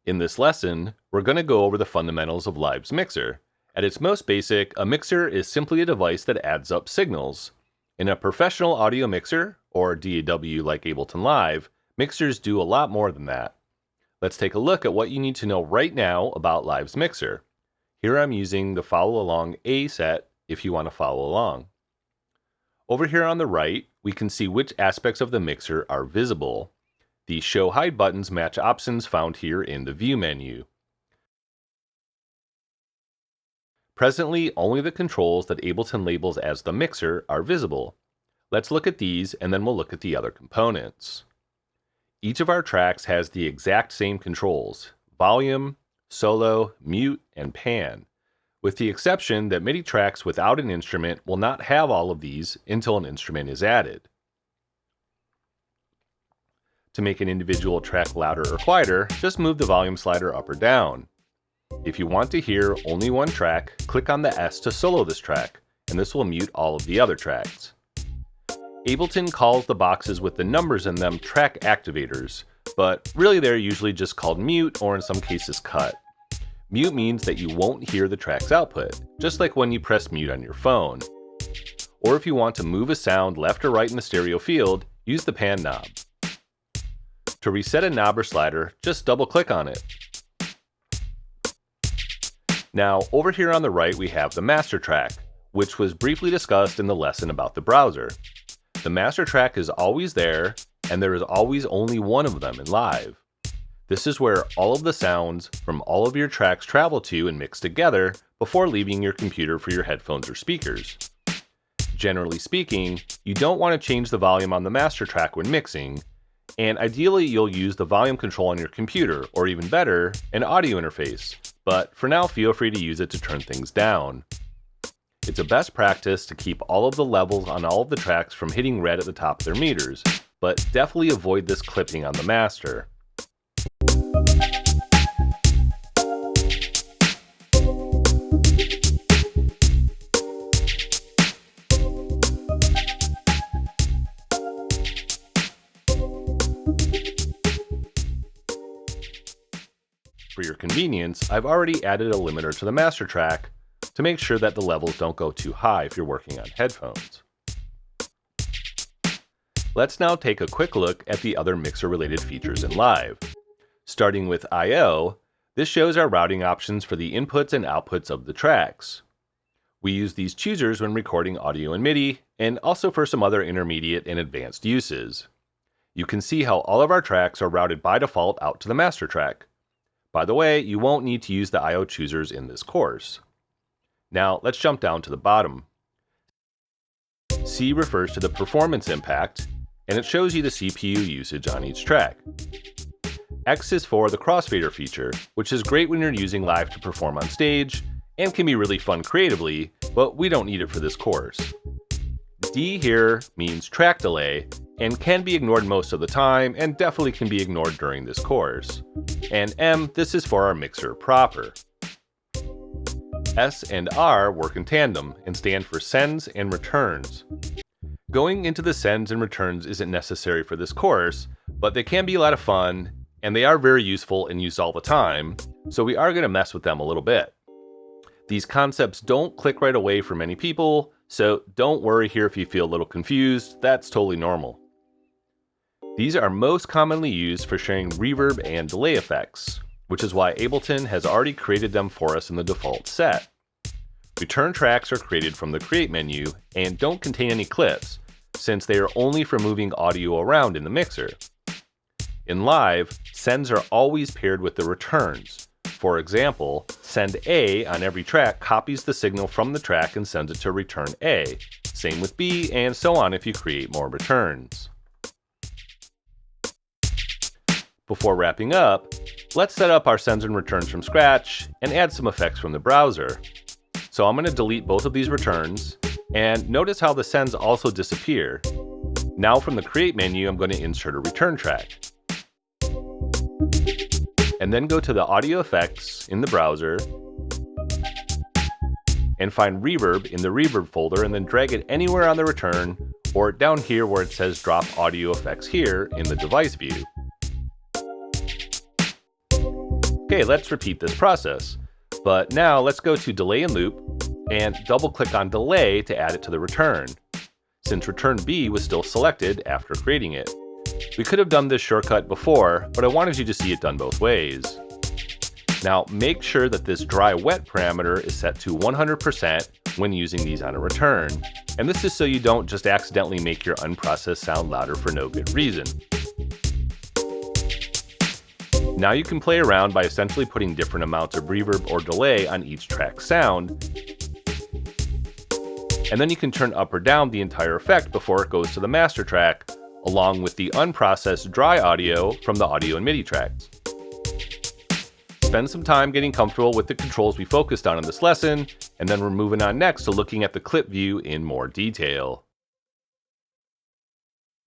In this lesson, we're going to go over the fundamentals of Live's mixer. At its most basic, a mixer is simply a device that adds up signals. In a professional audio mixer, or DAW like Ableton Live, mixers do a lot more than that. Let's take a look at what you need to know right now about Live's mixer. Here I'm using the follow along A set if you want to follow along. Over here on the right, we can see which aspects of the mixer are visible. The Show Hide buttons match options found here in the View menu. Presently, only the controls that Ableton labels as the mixer are visible. Let's look at these and then we'll look at the other components. Each of our tracks has the exact same controls: volume, solo, mute, and pan, with the exception that MIDI tracks without an instrument will not have all of these until an instrument is added. To make an individual track louder or quieter, just move the volume slider up or down. If you want to hear only one track, click on the S to solo this track, and this will mute all of the other tracks. Ableton calls the boxes with the numbers in them track activators, but really they're usually just called mute or in some cases cut. Mute means that you won't hear the track's output, just like when you press mute on your phone. Or if you want to move a sound left or right in the stereo field, use the pan knob. To reset a knob or slider, just double-click on it. Now, over here on the right we have the master track, which was briefly discussed in the lesson about the browser. The master track is always there, and there is always only one of them in Live. This is where all of the sounds from all of your tracks travel to and mix together before leaving your computer for your headphones or speakers. Generally speaking, you don't want to change the volume on the master track when mixing, and ideally you'll use the volume control on your computer, or even better, an audio interface, but for now feel free to use it to turn things down. It's a best practice to keep all of the levels on all of the tracks from hitting red at the top of their meters, but definitely avoid this clipping on the master. For your convenience, I've already added a limiter to the master track to make sure that the levels don't go too high if you're working on headphones. Let's now take a quick look at the other mixer-related features in Live. Starting with I/O, this shows our routing options for the inputs and outputs of the tracks. We use these choosers when recording audio and MIDI, and also for some other intermediate and advanced uses. You can see how all of our tracks are routed by default out to the master track. By the way, you won't need to use the I/O choosers in this course. Now let's jump down to the bottom. C refers to the performance impact, and it shows you the CPU usage on each track. X is for the crossfader feature, which is great when you're using Live to perform on stage, and can be really fun creatively, but we don't need it for this course. D here means track delay, and can be ignored most of the time, and definitely can be ignored during this course. And M, this is for our mixer proper. S and R work in tandem and stand for sends and returns. Going into the sends and returns isn't necessary for this course, but they can be a lot of fun, and they are very useful and used all the time, so we are going to mess with them a little bit. These concepts don't click right away for many people, so don't worry here if you feel a little confused, that's totally normal. These are most commonly used for sharing reverb and delay effects, which is why Ableton has already created them for us in the default set. Return tracks are created from the Create menu and don't contain any clips, since they are only for moving audio around in the mixer. In Live, sends are always paired with the returns. For example, send A on every track copies the signal from the track and sends it to return A. Same with B, and so on if you create more returns. Before wrapping up, let's set up our sends and returns from scratch and add some effects from the browser. So I'm going to delete both of these returns, and notice how the sends also disappear. Now from the Create menu, I'm going to insert a return track. And then go to the audio effects in the browser and find reverb in the reverb folder, and then drag it anywhere on the return or down here where it says drop audio effects here in the device view. Okay, let's repeat this process. But now let's go to Delay and Loop and double click on Delay to add it to the return, since return B was still selected after creating it. We could have done this shortcut before, but I wanted you to see it done both ways. Now make sure that this dry-wet parameter is set to 100% when using these on a return. And this is so you don't just accidentally make your unprocessed sound louder for no good reason. Now you can play around by essentially putting different amounts of reverb or delay on each track's sound. And then you can turn up or down the entire effect before it goes to the master track, along with the unprocessed dry audio from the audio and MIDI tracks. Spend some time getting comfortable with the controls we focused on in this lesson, and then we're moving on next to looking at the clip view in more detail.